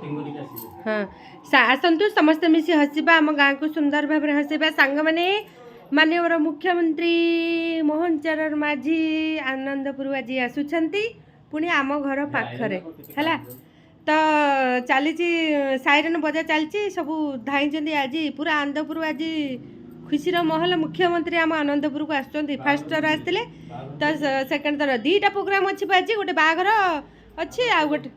हाँ आसतु समस्त मिसी हसवा आम गाँ को सुंदर भाव हसवा सांग मैंने माननीय मुख्यमंत्री मोहन चरण माझी आनंदपुर आज आसुंच पुणी आम घर पाखरे है तो चली साइरन बजा चलती सब धाई आज पूरा आनंदपुर आज खुशीर महल मुख्यमंत्री आम आनंदपुर को आसुँच फास्ट थर आसते तो सेकेंड थर दीटा प्रोग्राम अच्छी आज गोटे बाघर अच्छी आ गोटे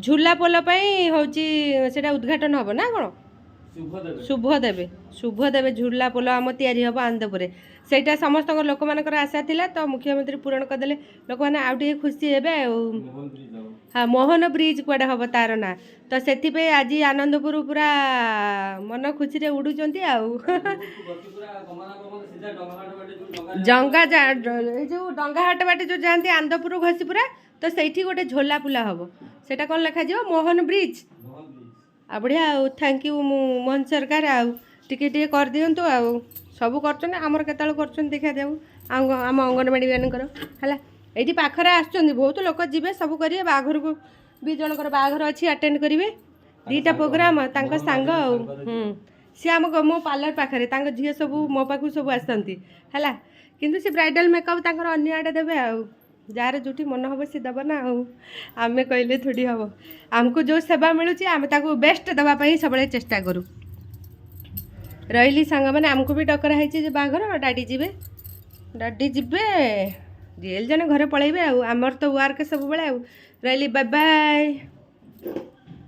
झूला पोल हूँ से उद्घाटन हम ना कौन शुभ देवे झूला पोल आम तैयारी हम आनंदपुर से समस्त लोक मान आशा थिला तो मुख्यमंत्री पूरण करदे लोक मैंने आउ खुशी हे हाँ मोहन ब्रिज कड़े हम तार ना तो से आज आनंदपुर पूरा मन खुशी रे उड़ुचंती जंगा जो डंगा हाट बाटे जो जाती आनंदपुर घसीपुरा तो सही गोटे झोला पुला हम सेटा कौन लिखा मोहन ब्रिज आ बढ़िया थैंक यू मोहन सरकार आटे कर दिंतु सब करमर केत कर देखा जाऊ आम अंगनवाड़ी मानकर है ये पाखरे आसुँच बहुत लोक जी सब करेंगे बाघर को भी जनकर बाघर अच्छी अटेंड करेंगे दीटा प्रोग्राम सांग सी आम मो पार्लर पाखे झी सब मो पाक सब आसती है किंतु से ब्राइडल मेकअप अन्य आड़े देवे जार जो मन हम सी दब ना आम कहले थोड़ी हम आमको जो सेवा मिलूँ आम बेस्ट देवाई सब चेष्टा करूँ रही सांग मैंने आमको भी डकरा है बाघर डाडी जीवे जेल जन घरे पलैबे आमर तो वार्क सब बेले रही बाय बाय।